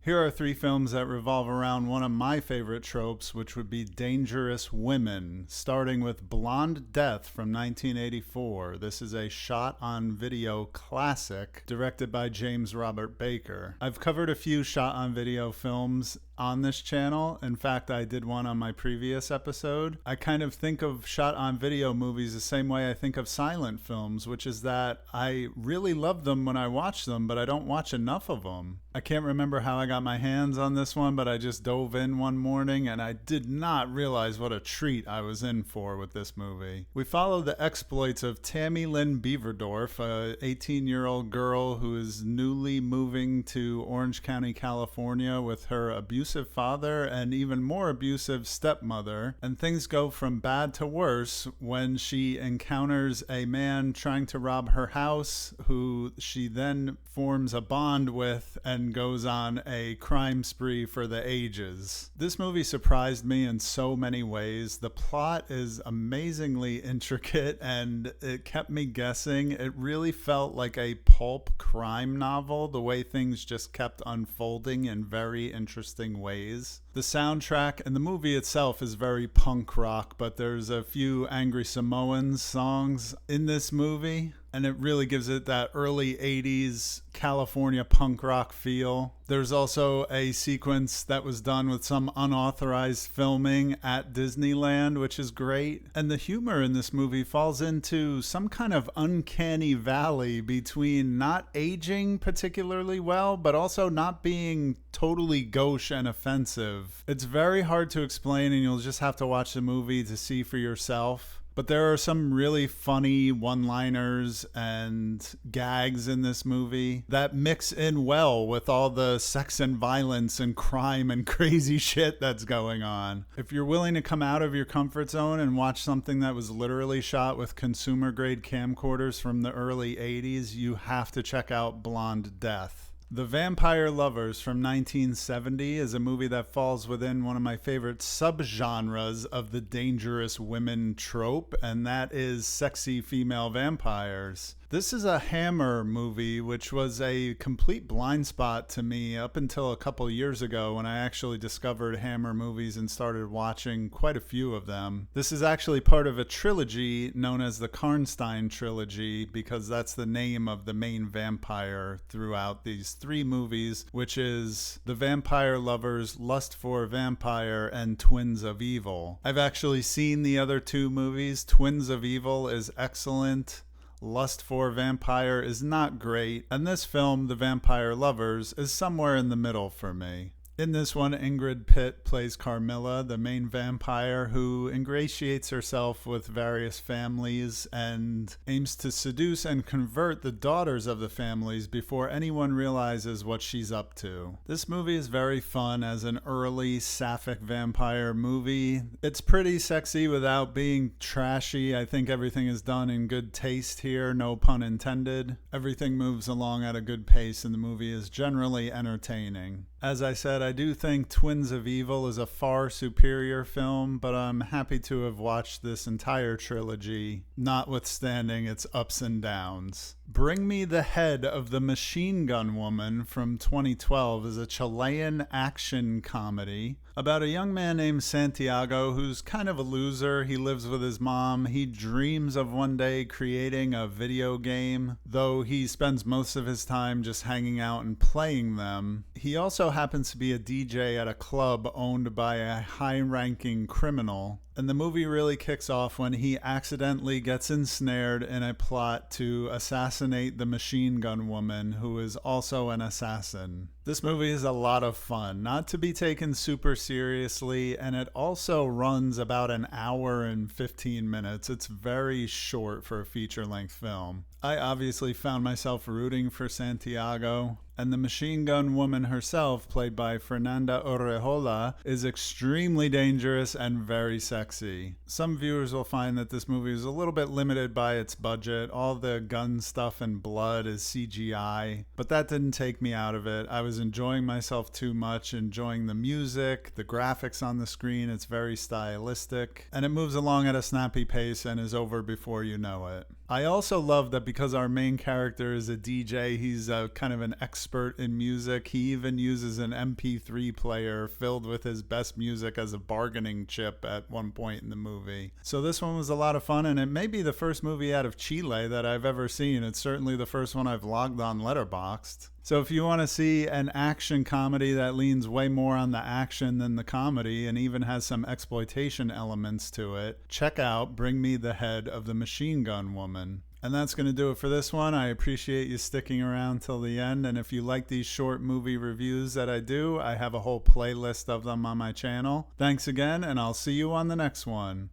Here are three films that revolve around one of my favorite tropes, which would be dangerous women, starting with Blonde Death from 1984. This is a shot-on-video classic directed by James Robert Baker. I've covered a few shot-on-video films on this channel. In fact, I did one on my previous episode. I kind of think of shot-on-video movies the same way I think of silent films, which is that I really love them when I watch them, but I don't watch enough of them. I can't remember how I got my hands on this one, but I just dove in one morning and I did not realize what a treat I was in for with this movie. We follow the exploits of Tammy Lynn Beaverdorf, a 18-year-old girl who is newly moving to Orange County, California with her abusive father and even more abusive stepmother, and things go from bad to worse when she encounters a man trying to rob her house who she then forms a bond with and goes on a crime spree for the ages. This movie surprised me in so many ways. The plot is amazingly intricate and it kept me guessing. It really felt like a pulp crime novel, the way things just kept unfolding in very interesting ways. The soundtrack and the movie itself is very punk rock, but there's a few Angry Samoans songs in this movie, and it really gives it that early 80s California punk rock feel. There's also a sequence that was done with some unauthorized filming at Disneyland, which is great. And the humor in this movie falls into some kind of uncanny valley between not aging particularly well, but also not being totally gauche and offensive. It's very hard to explain, and you'll just have to watch the movie to see for yourself. But there are some really funny one-liners and gags in this movie that mix in well with all the sex and violence and crime and crazy shit that's going on. If you're willing to come out of your comfort zone and watch something that was literally shot with consumer-grade camcorders from the early 80s, you have to check out Blonde Death. The Vampire Lovers from 1970 is a movie that falls within one of my favorite subgenres of the dangerous women trope, and that is sexy female vampires. This is a Hammer movie, which was a complete blind spot to me up until a couple years ago when I actually discovered Hammer movies and started watching quite a few of them. This is actually part of a trilogy known as the Karnstein trilogy, because that's the name of the main vampire throughout these three movies, which is The Vampire Lovers, Lust for Vampire, and Twins of Evil. I've actually seen the other two movies. Twins of Evil is excellent. Lust for Vampire is not great, and this film, The Vampire Lovers, is somewhere in the middle for me. In this one, Ingrid Pitt plays Carmilla, the main vampire who ingratiates herself with various families and aims to seduce and convert the daughters of the families before anyone realizes what she's up to. This movie is very fun as an early sapphic vampire movie. It's pretty sexy without being trashy. I think everything is done in good taste here, no pun intended. Everything moves along at a good pace and the movie is generally entertaining. As I said, I do think Twins of Evil is a far superior film, but I'm happy to have watched this entire trilogy, notwithstanding its ups and downs. Bring Me the Head of the Machine Gun Woman from 2012 is a Chilean action comedy about a young man named Santiago who's kind of a loser. He lives with his mom. He dreams of one day creating a video game, though he spends most of his time just hanging out and playing them. He also happens to be a DJ at a club owned by a high-ranking criminal. And the movie really kicks off when he accidentally gets ensnared in a plot to assassinate the machine gun woman, who is also an assassin. This movie is a lot of fun, not to be taken super seriously, and it also runs about an hour and 15 minutes. It's very short for a feature-length film. I obviously found myself rooting for Santiago, and the machine gun woman herself, played by Fernanda Orejola, is extremely dangerous and very sexy. Some viewers will find that this movie is a little bit limited by its budget. All the gun stuff and blood is CGI, but that didn't take me out of it. I was enjoying myself too much, enjoying the music, the graphics on the screen. It's very stylistic, and it moves along at a snappy pace and is over before you know it. I also love that because our main character is a DJ, he's kind of an expert in music. He even uses an MP3 player filled with his best music as a bargaining chip at one point in the movie. So this one was a lot of fun, and it may be the first movie out of Chile that I've ever seen. It's certainly the first one I've logged on Letterboxd. So if you want to see an action comedy that leans way more on the action than the comedy and even has some exploitation elements to it, check out Bring Me the Head of the Machine Gun Woman. And that's going to do it for this one. I appreciate you sticking around till the end. And if you like these short movie reviews that I do, I have a whole playlist of them on my channel. Thanks again, and I'll see you on the next one.